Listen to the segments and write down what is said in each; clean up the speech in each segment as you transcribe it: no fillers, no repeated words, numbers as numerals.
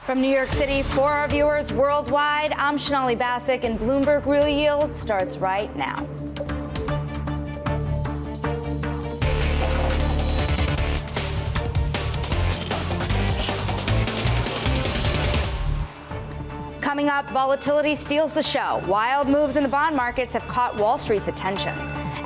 From New York City for our viewers worldwide, I'm Sonali Basak, and Bloomberg Real Yield starts right now. Coming up, volatility steals the show. Wild moves in the bond markets have caught Wall Street's attention.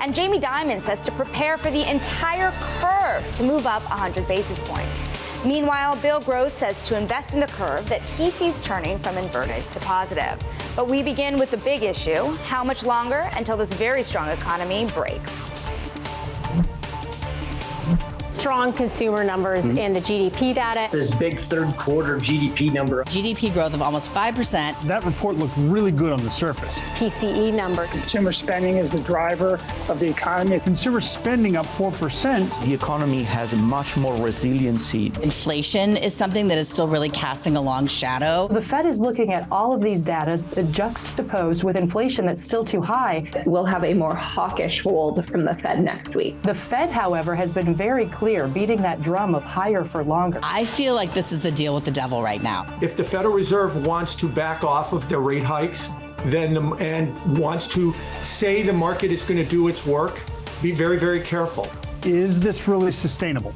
And Jamie Dimon says to prepare for the entire curve to move up 100 basis points. Meanwhile, Bill Gross says to invest in the curve that he sees turning from inverted to positive. But we begin with the big issue: how much longer until this very strong economy breaks? Strong consumer numbers in the GDP data. This big third quarter GDP number. GDP growth of almost 5%. That report looked really good on the surface. PCE number. Consumer spending is the driver of the economy. Consumer spending up 4%. The economy has much more resiliency. Inflation is something that is still really casting a long shadow. The Fed is looking at all of these data juxtaposed with inflation that's still too high. We'll have a more hawkish hold from the Fed next week. The Fed, however, has been very clear, beating that drum of higher for longer. I feel like this is the deal with the devil right now. If the Federal Reserve wants to back off of their rate hikes, and wants to say the market is going to do its work, be very, very careful. Is this really sustainable?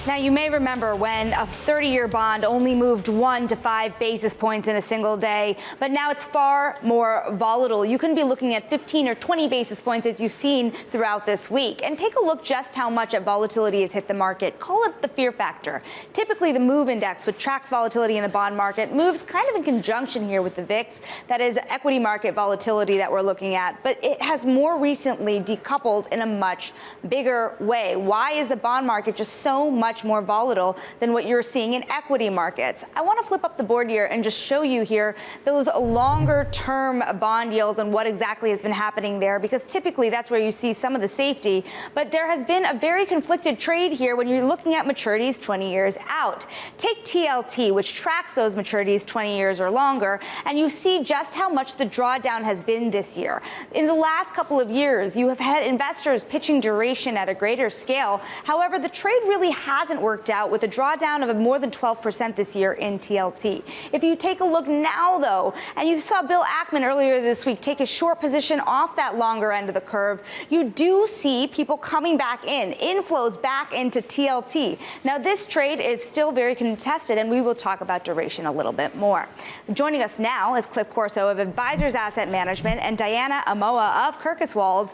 Now, you may remember when a 30-year bond only moved 1 to 5 basis points in a single day, but now it's far more volatile. You can be looking at 15 or 20 basis points as you've seen throughout this week. And take a look just how much volatility has hit the market. Call it the fear factor. Typically, the MOVE index, which tracks volatility in the bond market, moves kind of in conjunction here with the VIX. That is equity market volatility that we're looking at. But it has more recently decoupled in a much bigger way. Why is the bond market just so much more volatile than what you're seeing in equity markets? I want to flip up the board here and just show you here those longer term bond yields and what exactly has been happening there, because typically that's where you see some of the safety. But there has been a very conflicted trade here when you're looking at maturities 20 years out. Take TLT, which tracks those maturities 20 years or longer, and you see just how much the drawdown has been this year. In the last couple of years, you have had investors pitching duration at a greater scale. However, the trade really hasn't worked out, with a drawdown of more than 12% this year in TLT. If you take a look now, though, and you saw Bill Ackman earlier this week take a short position off that longer end of the curve, you do see people coming back in, inflows back into TLT. Now, this trade is still very contested, and we will talk about duration a little bit more. Joining us now is Cliff Corso of Advisors Asset Management and Diana Amoa of Kirkoswald.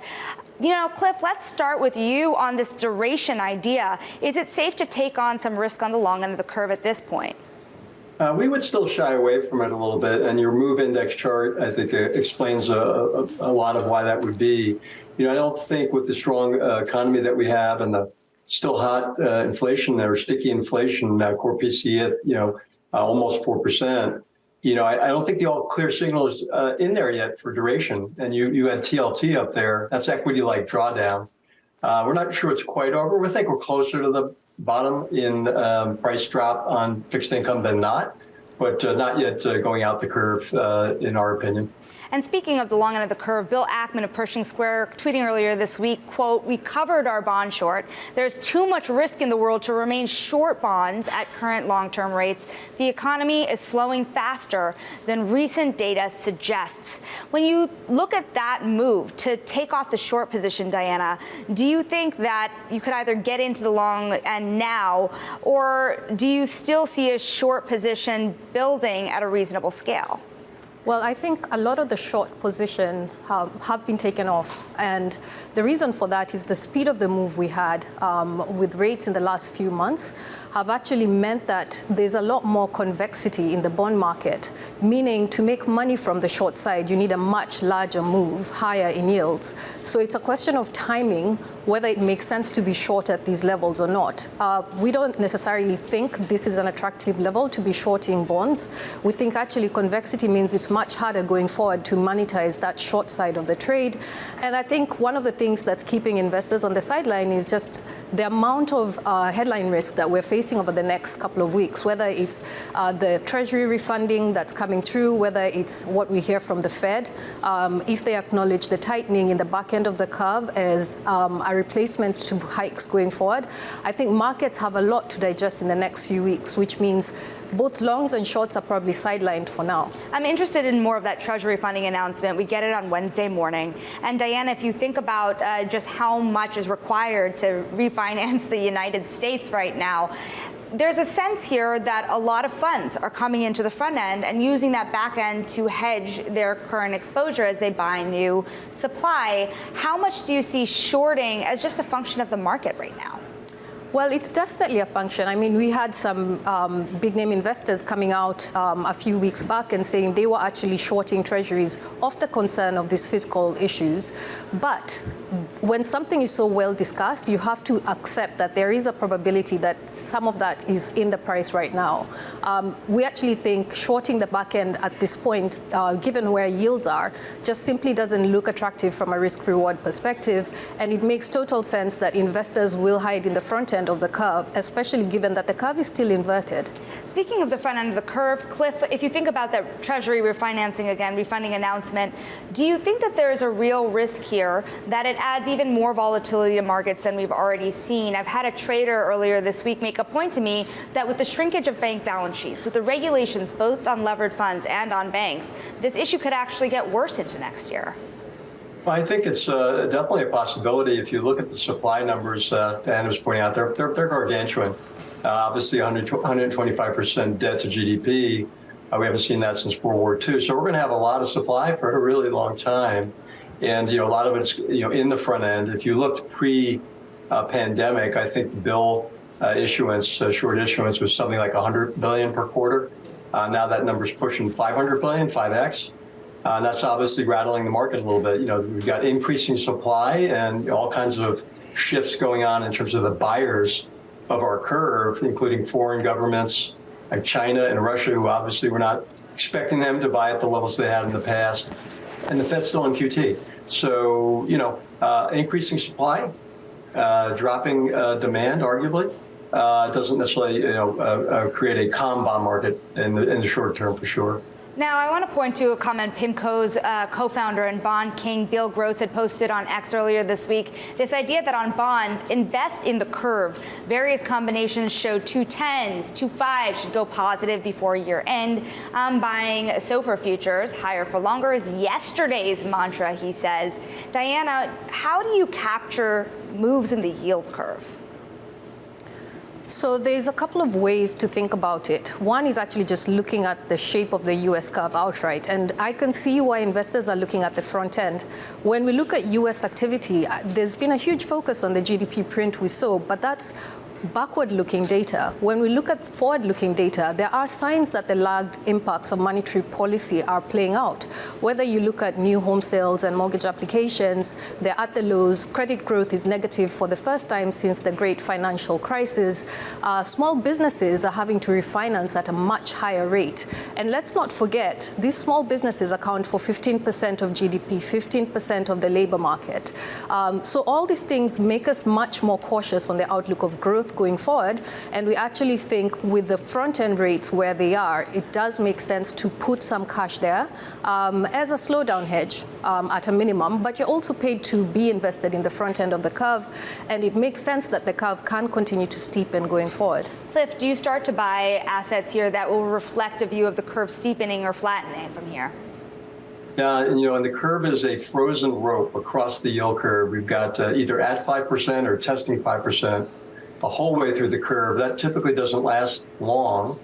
You know, Cliff, let's start with you on this duration idea. Is it safe to take on some risk on the long end of the curve at this point? We would still shy away from it a little bit, and your MOVE index chart, I think, explains a lot of why that would be. You know, I don't think with the strong economy that we have and the still hot inflation or sticky inflation, core PCE at, almost 4%, I don't think the all clear signal is in there yet for duration. And you had TLT up there. That's equity-like drawdown. We're not sure it's quite over. We think we're closer to the bottom in price drop on fixed income than not, but not yet going out the curve, in our opinion. And speaking of the long end of the curve, Bill Ackman of Pershing Square tweeting earlier this week, quote, "We covered our bond short. There's too much risk in the world to remain short bonds at current long-term rates. The economy is slowing faster than recent data suggests." When you look at that move to take off the short position, Diana, do you think that you could either get into the long end now, or do you still see a short position building at a reasonable scale? Well, I think a lot of the short positions have been taken off. And the reason for that is the speed of the move we had with rates in the last few months have actually meant that there's a lot more convexity in the bond market, meaning to make money from the short side, you need a much larger move higher in yields. So it's a question of timing, whether it makes sense to be short at these levels or not. We don't necessarily think this is an attractive level to be shorting bonds. We think actually convexity means it's much harder going forward to monetize that short side of the trade. And I think one of the things that's keeping investors on the sideline is just the amount of headline risk that we're facing over the next couple of weeks, whether it's the Treasury refunding that's coming through, whether it's what we hear from the Fed, if they acknowledge the tightening in the back end of the curve as a a replacement to hikes going forward. I think markets have a lot to digest in the next few weeks, which means both longs and shorts are probably sidelined for now. I'm interested in more of that Treasury funding announcement. We get it on Wednesday morning. And Diana, if you think about just how much is required to refinance the United States right now, there's a sense here that a lot of funds are coming into the front end and using that back end to hedge their current exposure as they buy new supply. How much do you see shorting as just a function of the market right now? Well, it's definitely a function. I mean, we had some big name investors coming out a few weeks back and saying they were actually shorting treasuries off the concern of these fiscal issues. But when something is so well discussed, you have to accept that there is a probability that some of that is in the price right now. We actually think shorting the back end at this point, given where yields are, just simply doesn't look attractive from a risk-reward perspective. And it makes total sense that investors will hide in the front end of the curve, especially given that the curve is still inverted. Speaking of the front end of the curve, Cliff, if you think about that Treasury refinancing again, refunding announcement, do you think that there is a real risk here that it adds even more volatility to markets than we've already seen? I've had a trader earlier this week make a point to me that with the shrinkage of bank balance sheets, with the regulations both on levered funds and on banks, this issue could actually get worse into next year. Well, I think it's definitely a possibility. If you look at the supply numbers Dan was pointing out, they're gargantuan. Obviously, 125% debt to GDP. We haven't seen that since World War II. So we're going to have a lot of supply for a really long time. And, a lot of it's, in the front end. If you looked pre-pandemic, I think the bill issuance, short issuance was something like 100 billion per quarter. Now that number's pushing 500 billion, 5x. And that's obviously rattling the market a little bit. We've got increasing supply and all kinds of shifts going on in terms of the buyers of our curve, including foreign governments like China and Russia, who obviously we're not expecting them to buy at the levels they had in the past. And the Fed's still in QT. So, increasing supply, dropping demand, arguably, doesn't necessarily, create a calm bond market in the short term for sure. Now, I want to point to a comment PIMCO's co-founder and bond king Bill Gross had posted on X earlier this week. This idea that on bonds, invest in the curve. Various combinations show 210s, 25s should go positive before year end. Buying SOFR futures, higher for longer, is yesterday's mantra, he says. Diana, how do you capture moves in the yield curve? So there's a couple of ways to think about it. One is actually just looking at the shape of the U.S. curve outright. And I can see why investors are looking at the front end. When we look at U.S. activity, there's been a huge focus on the GDP print we saw, but that's backward-looking data. When we look at forward-looking data, there are signs that the lagged impacts of monetary policy are playing out. Whether you look at new home sales and mortgage applications, they're at the lows. Credit growth is negative for the first time since the great financial crisis. Small businesses are having to refinance at a much higher rate. And let's not forget, these small businesses account for 15% of GDP, 15% of the labor market. So all these things make us much more cautious on the outlook of growth going forward, and we actually think with the front-end rates where they are, it does make sense to put some cash there as a slowdown hedge at a minimum, but you're also paid to be invested in the front end of the curve, and it makes sense that the curve can continue to steepen going forward. Cliff, do you start to buy assets here that will reflect a view of the curve steepening or flattening from here? Yeah, and the curve is a frozen rope across the yield curve. We've got either at 5% or testing 5%. The whole way through the curve. That typically doesn't last long.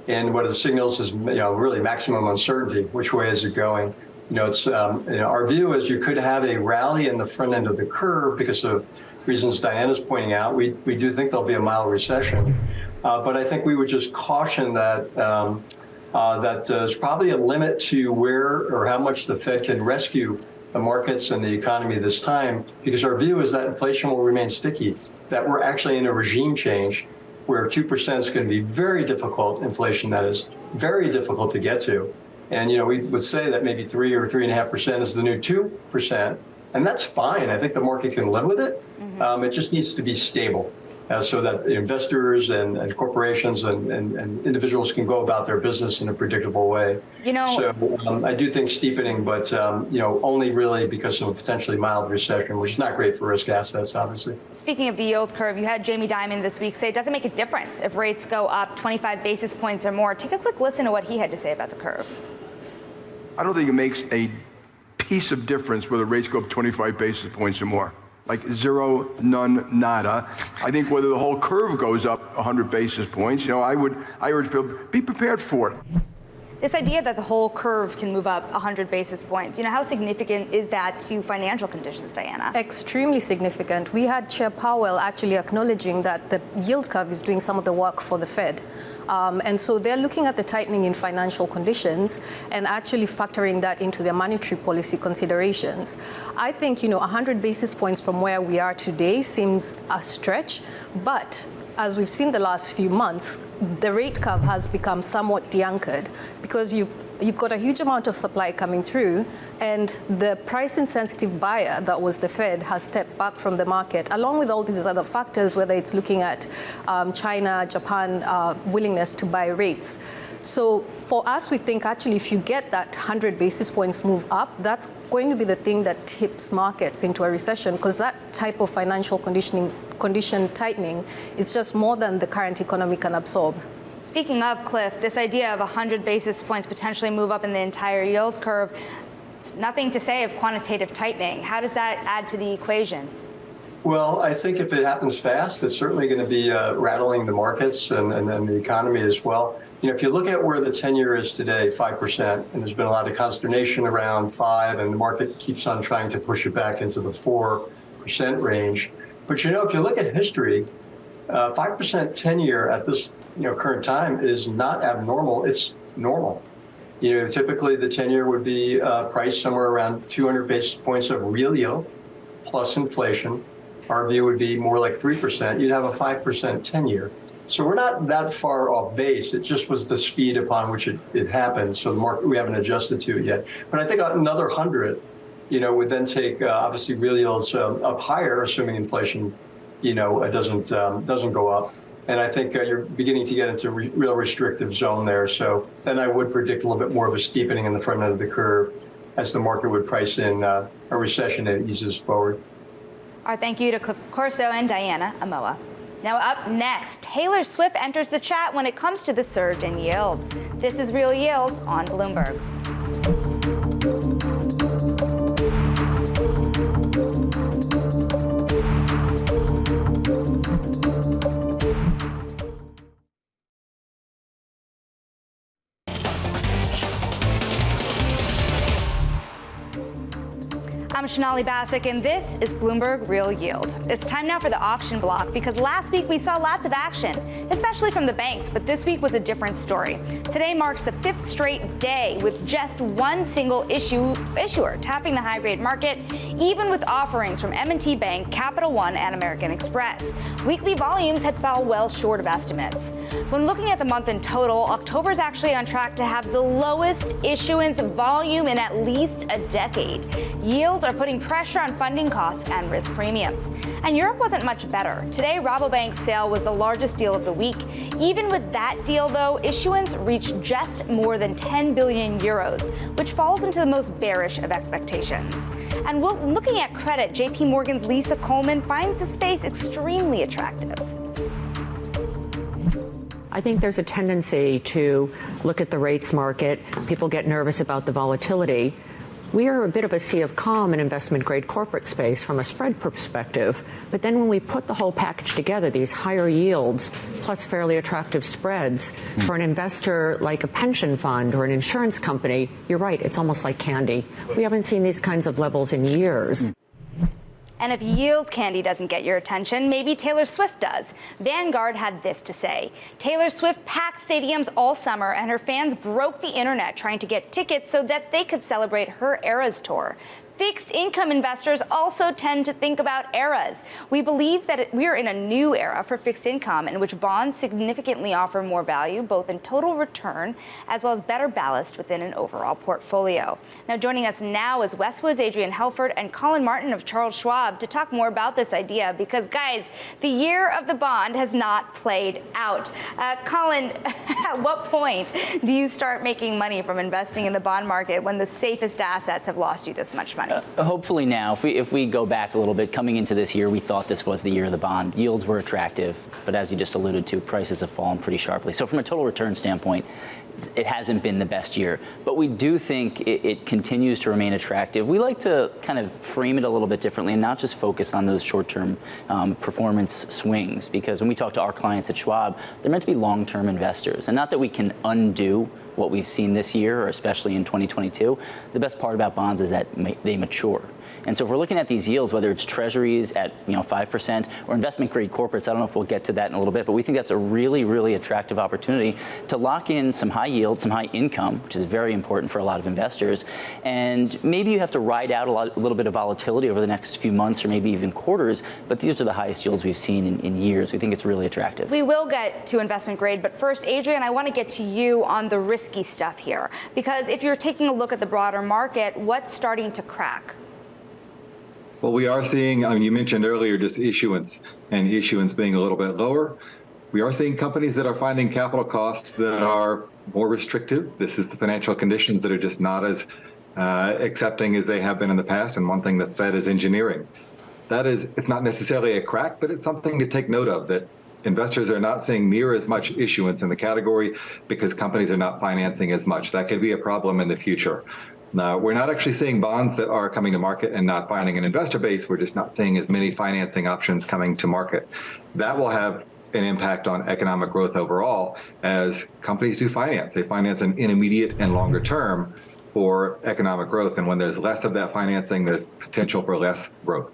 And what it signals is, really maximum uncertainty. Which way is it going? It's our view is you could have a rally in the front end of the curve because of reasons Diana's pointing out. We do think there'll be a mild recession, but I think we would just caution that there's probably a limit to where or how much the Fed can rescue the markets and the economy this time, because our view is that inflation will remain sticky. That we're actually in a regime change where 2% is going to be very difficult, inflation that is, very difficult to get to. And, we would say that maybe 3 or 3.5% is the new 2%, and that's fine. I think the market can live with it. It just needs to be stable. so that investors and corporations and individuals can go about their business in a predictable way. So I do think steepening, but only really because of a potentially mild recession, which is not great for risk assets, obviously. Speaking of the yield curve, you had Jamie Dimon this week say it doesn't make a difference if rates go up 25 basis points or more. Take a quick listen to what he had to say about the curve. I don't think it makes a piece of difference whether rates go up 25 basis points or more. Like zero, none, nada. I think whether the whole curve goes up 100 basis points, I urge people, be prepared for it. This idea that the whole curve can move up 100 basis points, how significant is that to financial conditions, Diana? Extremely significant. We had Chair Powell actually acknowledging that the yield curve is doing some of the work for the Fed. And so they're looking at the tightening in financial conditions and actually factoring that into their monetary policy considerations. I think, 100 basis points from where we are today seems a stretch, but as we've seen the last few months, the rate curve has become somewhat de-anchored because you've got a huge amount of supply coming through, and the price-insensitive buyer that was the Fed has stepped back from the market, along with all these other factors, whether it's looking at China, Japan, willingness to buy rates. So for us, we think actually if you get that 100 basis points move up, that's going to be the thing that tips markets into a recession, because that type of financial condition tightening is just more than the current economy can absorb. Speaking of, Cliff, this idea of 100 basis points potentially move up in the entire yield curve, it's nothing to say of quantitative tightening. How does that add to the equation? Well, I think if it happens fast, it's certainly going to be rattling the markets and the economy as well. If you look at where the 10-year is today, 5%, and there's been a lot of consternation around 5%, and the market keeps on trying to push it back into the 4% range. But, if you look at history, 5% 10-year at this current time is not abnormal. It's normal. Typically the 10-year would be priced somewhere around 200 basis points of real yield plus inflation. Our view would be more like 3%. You'd have a 5% 10-year. So we're not that far off base. It just was the speed upon which it happened. So the market, we haven't adjusted to it yet. But I think another 100, would then take obviously real yields up higher, assuming inflation, doesn't go up. And I think you're beginning to get into real restrictive zone there. So then I would predict a little bit more of a steepening in the front end of the curve as the market would price in a recession that eases forward. Our thank you to Cliff Corso and Diana Amoa. Now up next, Taylor Swift enters the chat when it comes to the surge in yields. This is Real Yield on Bloomberg. I'm Sonali Basak, and this is Bloomberg Real Yield. It's time now for the auction block, because last week we saw lots of action, especially from the banks, but this week was a different story. Today marks the 5th straight day with just one single issuer tapping the high-grade market, even with offerings from M&T Bank, Capital One, and American Express. Weekly volumes had fell well short of estimates. When looking at the month in total, October's actually on track to have the lowest issuance volume in at least a decade. Yields are putting pressure on funding costs and risk premiums. And Europe wasn't much better. Today, Rabobank's sale was the largest deal of the week. Even with that deal, though, issuance reached just more than 10 billion euros, which falls into the most bearish of expectations. And looking at credit, JP Morgan's Lisa Coleman finds the space extremely attractive. I think there's a tendency to look at the rates market. People get nervous about the volatility. We are a bit of a sea of calm in investment-grade corporate space from a spread perspective. But then when we put the whole package together, these higher yields plus fairly attractive spreads for an investor like a pension fund or an insurance company, you're right, it's almost like candy. We haven't seen these kinds of levels in years. And if yield candy doesn't get your attention, maybe Taylor Swift does. Vanguard had this to say. Taylor Swift packed stadiums all summer, and her fans broke the internet trying to get tickets so that they could celebrate her Eras tour. fixed income investors also tend to think about eras. We believe that we are in a new era for fixed income in which bonds significantly offer more value, both in total return as well as better ballast within an overall portfolio. Now, joining us now is Westwood's Adrian Helfert and Collin Martin of Charles Schwab to talk more about this idea because, guys, the year of the bond has not played out. Collin, at what point do you start making money from investing in the bond market when the safest assets have lost you this much money? Hopefully now. If we go back a little bit, coming into this year, we thought this was the year of the bond. Yields were attractive, but as you just alluded to, prices have fallen pretty sharply. So from a total return standpoint, it hasn't been the best year, but we do think it continues to remain attractive. We like to kind of frame it a little bit differently and not just focus on those short-term performance swings, because when we talk to our clients at Schwab, they're meant to be long-term investors, and not that we can undo what we've seen this year, or especially in 2022. The best part about bonds is that they mature. And so if we're looking at these yields, whether it's treasuries at 5% or investment grade corporates, I don't know if we'll get to that in a little bit, but we think that's a really, really attractive opportunity to lock in some high yield, some high income, which is very important for a lot of investors. And maybe you have to ride out a little bit of volatility over the next few months or maybe even quarters, but these are the highest yields we've seen in years. We think it's really attractive. We will get to investment grade, but first, Adrian, I want to get to you on the risky stuff here, because if you're taking a look at the broader market, what's starting to crack? Well, we are seeing, you mentioned earlier just issuance and issuance being a little bit lower. We are seeing companies that are finding capital costs that are more restrictive. This is the financial conditions that are just not as accepting as they have been in the past. And one thing that Fed is engineering. That is, it's not necessarily a crack, but it's something to take note of, that investors are not seeing near as much issuance in the category because companies are not financing as much. That could be a problem in the future. Now, we're not actually seeing bonds that are coming to market and not finding an investor base. We're just not seeing as many financing options coming to market. That will have an impact on economic growth overall as companies do finance. They finance in intermediate and longer term for economic growth. And when there's less of that financing, there's potential for less growth.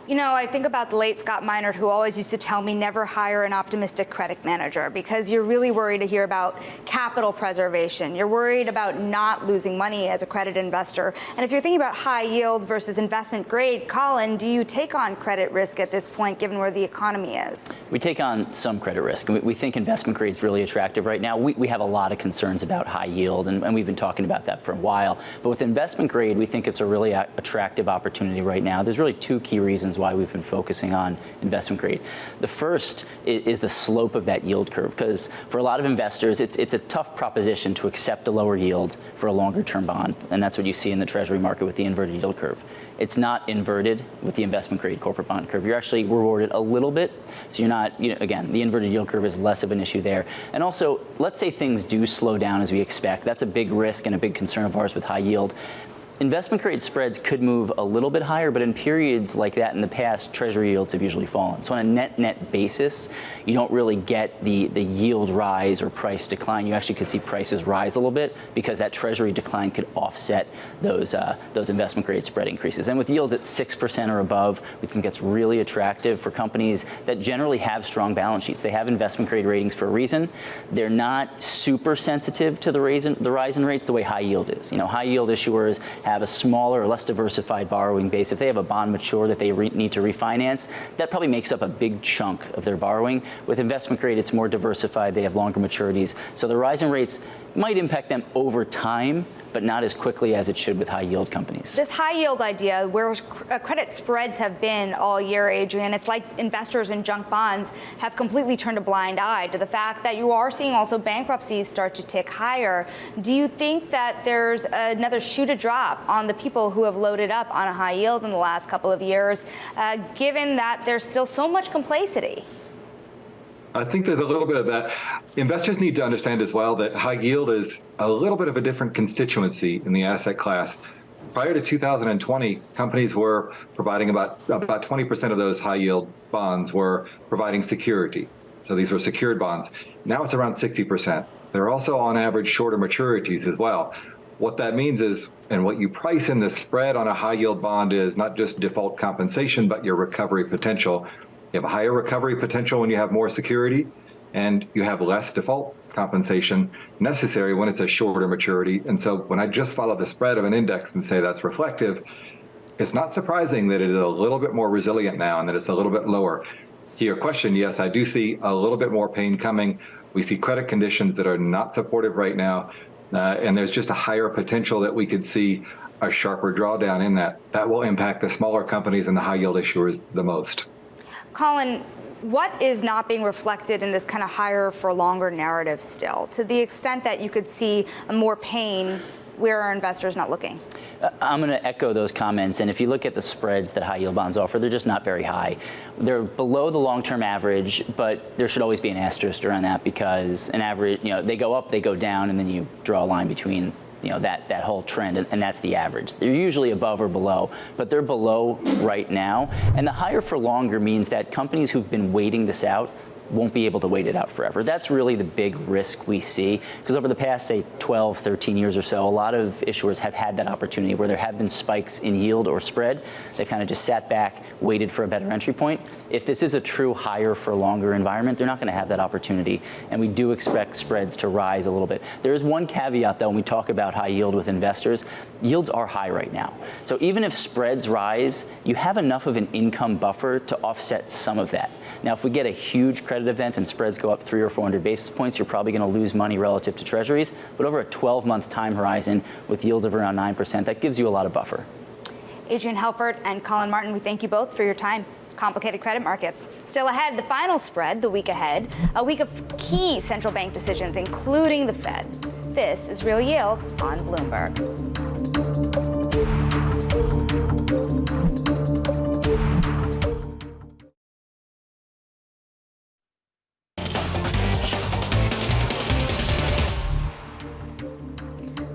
I think about the late Scott Minerd, who always used to tell me never hire an optimistic credit manager because you're really worried to hear about capital preservation. You're worried about not losing money as a credit investor. And if you're thinking about high yield versus investment grade, Collin, do you take on credit risk at this point, given where the economy is? We take on some credit risk. We think investment grade is really attractive right now. We have a lot of concerns about high yield, and we've been talking about that for a while. But with investment grade, we think it's a really attractive opportunity right now. There's really two key reasons why we've been focusing on investment grade. The first is the slope of that yield curve, because for a lot of investors, it's a tough proposition to accept a lower yield for a longer term bond, and that's what you see in the Treasury market with the inverted yield curve. It's not inverted with the investment grade corporate bond curve. You're actually rewarded a little bit, so you're not, again, the inverted yield curve is less of an issue there. And also, let's say things do slow down as we expect. That's a big risk and a big concern of ours with high yield. Investment grade spreads could move a little bit higher, but in periods like that in the past, Treasury yields have usually fallen. So on a net basis, you don't really get the yield rise or price decline. You actually could see prices rise a little bit because that Treasury decline could offset those investment grade spread increases. And with yields at 6% or above, we think that's really attractive for companies that generally have strong balance sheets. They have investment grade ratings for a reason. They're not super sensitive to the rise in rates the way high yield is. High yield issuers have a smaller or less diversified borrowing base. If they have a bond mature that they need to refinance, that probably makes up a big chunk of their borrowing. With investment grade, it's more diversified. They have longer maturities. So the rise in rates might impact them over time, but not as quickly as it should with high yield companies. This high yield idea, where credit spreads have been all year, Adrian, it's like investors in junk bonds have completely turned a blind eye to the fact that you are seeing also bankruptcies start to tick higher. Do you think that there's another shoe to drop on the people who have loaded up on a high yield in the last couple of years, given that there's still so much complexity? I think there's a little bit of that. Investors need to understand as well that high yield is a little bit of a different constituency in the asset class. Prior to 2020, companies were providing about 20% of those high yield bonds were providing security. So these were secured bonds. Now it's around 60%. They're also on average shorter maturities as well. What that means is, and what you price in the spread on a high yield bond is not just default compensation, but your recovery potential. You have a higher recovery potential when you have more security, and you have less default compensation necessary when it's a shorter maturity. And so when I just follow the spread of an index and say that's reflective, it's not surprising that it is a little bit more resilient now and that it's a little bit lower. To your question, yes, I do see a little bit more pain coming. We see credit conditions that are not supportive right now, and there's just a higher potential that we could see a sharper drawdown in that. That will impact the smaller companies and the high yield issuers the most. Collin, what is not being reflected in this kind of higher for longer narrative still, to the extent that you could see more pain where are investors not looking? I'm going to echo those comments. And if you look at the spreads that high yield bonds offer, they're just not very high. They're below the long-term average, but there should always be an asterisk around that because an average, they go up, they go down, and then you draw a line between that whole trend, and that's the average. They're usually above or below, but they're below right now. And the higher for longer means that companies who've been waiting this out won't be able to wait it out forever. That's really the big risk we see, because over the past, say, 12, 13 years or so, a lot of issuers have had that opportunity where there have been spikes in yield or spread. They've kind of just sat back, waited for a better entry point. If this is a true higher for longer environment, they're not going to have that opportunity, and we do expect spreads to rise a little bit. There is one caveat, though, when we talk about high yield with investors. Yields are high right now. So even if spreads rise, you have enough of an income buffer to offset some of that. Now, if we get a huge credit event and spreads go up 300 or 400 basis points, you're probably going to lose money relative to treasuries. But over a 12-month time horizon with yields of around 9%, that gives you a lot of buffer. Adrian Helfert and Collin Martin, we thank you both for your time. Complicated credit markets. Still ahead, the final spread the week ahead, a week of key central bank decisions, including the Fed. This is Real Yield on Bloomberg.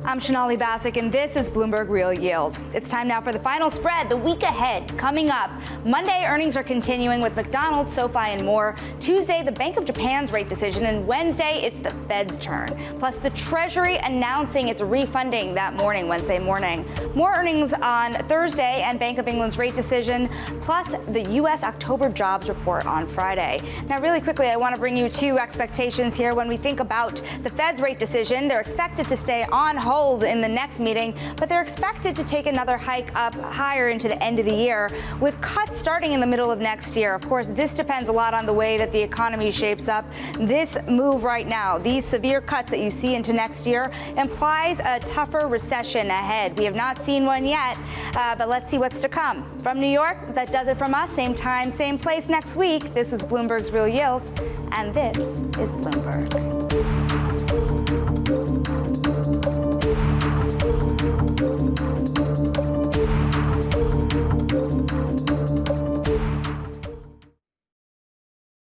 I'm Sonali Basak, and this is Bloomberg Real Yield. It's time now for the final spread, the week ahead. Coming up, Monday, earnings are continuing with McDonald's, SoFi, and more. Tuesday, the Bank of Japan's rate decision, and Wednesday, it's the Fed's turn. Plus, the Treasury announcing its refunding that morning, Wednesday morning. More earnings on Thursday and Bank of England's rate decision, plus the U.S. October jobs report on Friday. Now, really quickly, I want to bring you two expectations here. When we think about the Fed's rate decision, they're expected to stay on hold in the next meeting, but they're expected to take another hike up higher into the end of the year, with cuts starting in the middle of next year. Of course, this depends a lot on the way that the economy shapes up. This move right now, these severe cuts that you see into next year, implies a tougher recession ahead. We have not seen one yet, but let's see what's to come. From New York, that does it from us. Same time, same place next week. This is Bloomberg's Real Yield, and this is Bloomberg.